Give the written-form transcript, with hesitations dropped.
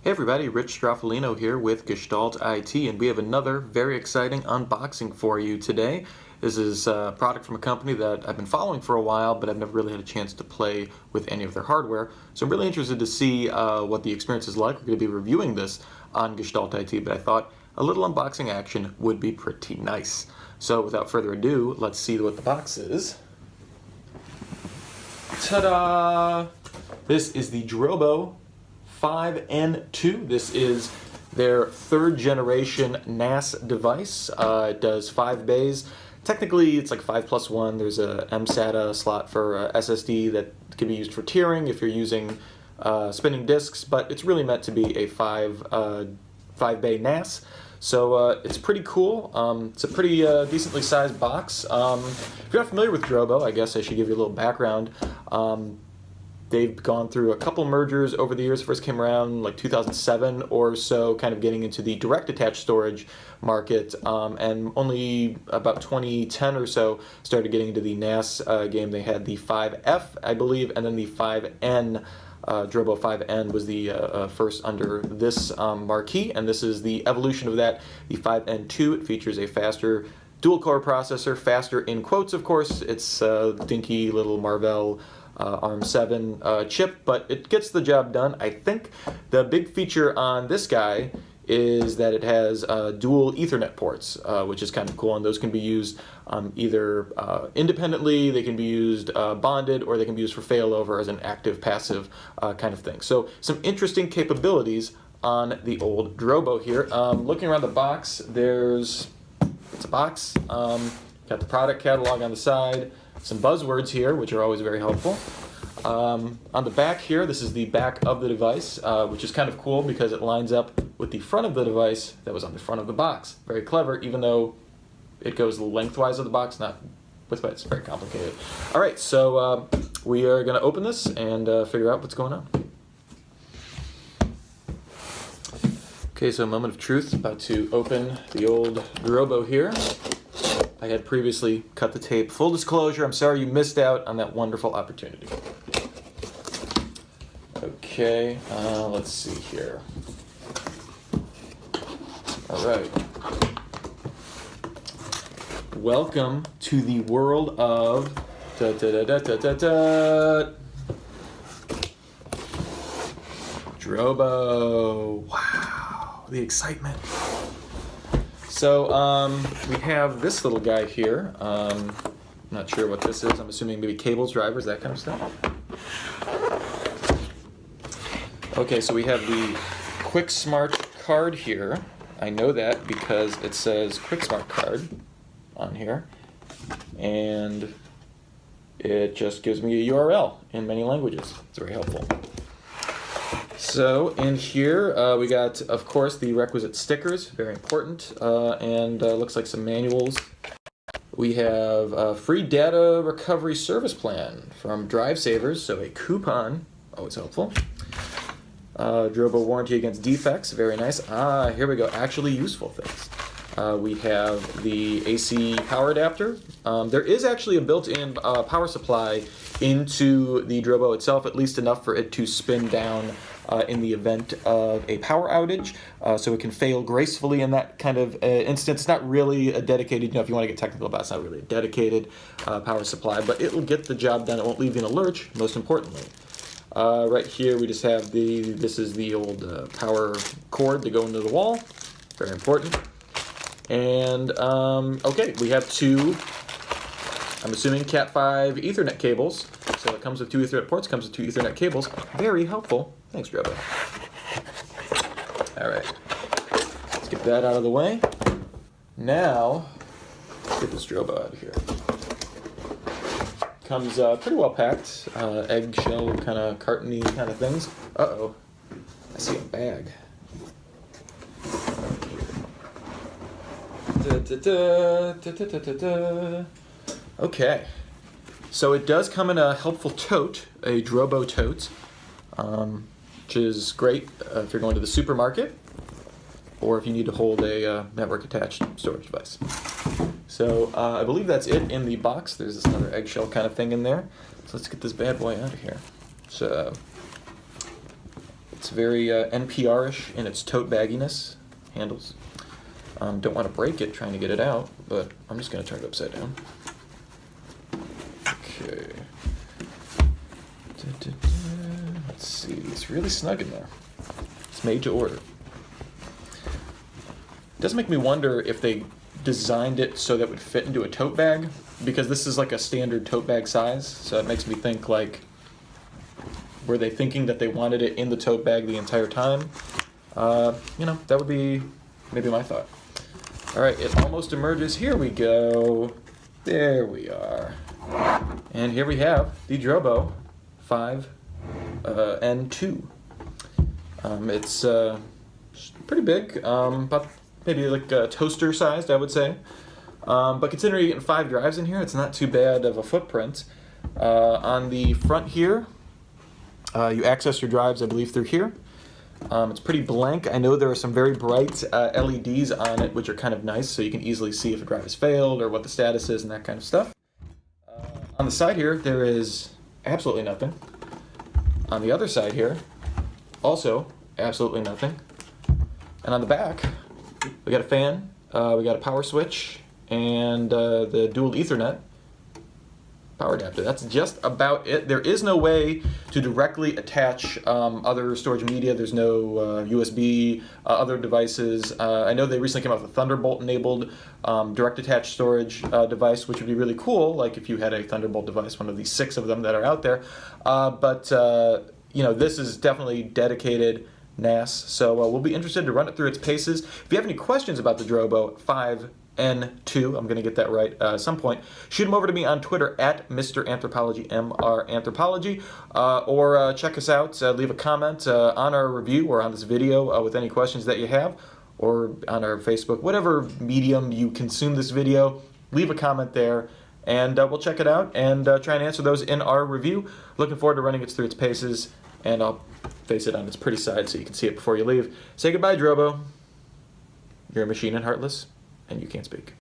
Hey everybody, Rich Stroffolino here with Gestalt IT, and we have another very exciting unboxing for you today. This is a product from a company that I've been following for a while, but I've never really had a chance to play with any of their hardware. So I'm really interested to see what the experience is like. We're going to be reviewing this on Gestalt IT, but I thought a little unboxing action would be pretty nice. So without further ado, let's see what the box is. Ta-da! This is the Drobo 5N2. This is their third generation NAS device. It does 5 bays. Technically it's like 5+1. There's a mSATA slot for SSD that can be used for tiering if you're using spinning disks, but it's really meant to be a 5 bay NAS. So it's pretty cool. It's a pretty decently sized box. If you're not familiar with Drobo, I guess I should give you a little background. They've gone through a couple mergers over the years. First came around like 2007 or so, kind of getting into the direct attached storage market, and only about 2010 or so started getting into the NAS game. They had the 5F, I believe, and then the 5N. Drobo 5N was the first under this marquee, and this is the evolution of that, the 5N2. It features a faster dual-core processor, faster in quotes, of course. It's a dinky little Marvell ARM7 chip, but it gets the job done. I think the big feature on this guy is that it has dual Ethernet ports, which is kind of cool, and those can be used either independently, they can be used bonded, or they can be used for failover as an active-passive kind of thing. So some interesting capabilities on the old Drobo here. Looking around the box, it's a box, got the product catalog on the side, some buzzwords here, which are always very helpful. On the back here, this is the back of the device, which is kind of cool because it lines up with the front of the device that was on the front of the box. Very clever, even though it goes lengthwise of the box, not widthwise. It's very complicated. All right, so we are going to open this and figure out what's going on. Okay, so a moment of truth, about to open the old Drobo here. I had previously cut the tape. Full disclosure, I'm sorry you missed out on that wonderful opportunity. Okay, let's see here. All right. Welcome to the world of Drobo. Wow, the excitement. So we have this little guy here. I'm not sure what this is. I'm assuming maybe cables, drivers, that kind of stuff. Okay, so we have the Quick Smart card here. I know that because it says Quick Smart card on here, and it just gives me a URL in many languages. It's very helpful. So in here we got, of course, the requisite stickers, very important, and looks like some manuals. We have a free data recovery service plan from Drive Savers, so a coupon, always helpful. Drobo warranty against defects, very nice. Here we go, actually useful things. We have the AC power adapter. There is actually a built-in power supply into the Drobo itself, at least enough for it to spin down in the event of a power outage, so it can fail gracefully in that kind of instance. It's not really a dedicated, if you want to get technical about it, it's not really a dedicated power supply, but it will get the job done. It won't leave you in a lurch, most importantly. Right here we just have this is the old power cord to go into the wall, very important. And okay, we have two, I'm assuming Cat5 Ethernet cables. So it comes with 2 Ethernet ports, comes with 2 Ethernet cables. Very helpful. Thanks, Drobo. All right, let's get that out of the way. Now, let's get this Drobo out of here. Comes pretty well packed, eggshell kind of cartony kind of things. Uh-oh, I see a bag. Okay, so it does come in a helpful tote, a Drobo tote, which is great if you're going to the supermarket or if you need to hold a network attached storage device. So I believe that's it in the box. There's this other eggshell kind of thing in there. So let's get this bad boy out of here. So It's very NPR-ish in its tote bagginess. Handles. Don't want to break it trying to get it out, but I'm just going to turn it upside down. Okay. Let's see. It's really snug in there. It's made to order. It does make me wonder if they designed it so that it would fit into a tote bag, because this is like a standard tote bag size, so it makes me think, like, were they thinking that they wanted it in the tote bag the entire time? You know, that would be maybe my thought. All right, it almost emerges. Here we go. There we are. And here we have the Drobo 5N2. It's pretty big, about maybe like toaster sized, I would say. But considering you're getting 5 drives in here, it's not too bad of a footprint. On the front here, you access your drives, I believe, through here. It's pretty blank. I know there are some very bright LEDs on it, which are kind of nice, so you can easily see if a drive has failed or what the status is and that kind of stuff. On the side here, there is absolutely nothing. On the other side here, also absolutely nothing. And on the back, we got a fan, we got a power switch, and the dual Ethernet power adapter. That's just about it. There is no way to directly attach other storage media. There's no USB, other devices. I know they recently came out with a Thunderbolt-enabled direct attach storage device, which would be really cool, like if you had a Thunderbolt device, one of these 6 of them that are out there. But you know, this is definitely dedicated NAS, so we'll be interested to run it through its paces. If you have any questions about the Drobo 5N2, I'm going to get that right at some point, shoot them over to me on Twitter at Mr. Anthropology, MR Anthropology, or check us out, leave a comment on our review or on this video with any questions that you have, or on our Facebook, whatever medium you consume this video, leave a comment there, and we'll check it out and try and answer those in our review. Looking forward to running it through its paces, and I'll face it on its pretty side so you can see it before you leave. Say goodbye, Drobo. You're a machine and heartless, and you can't speak.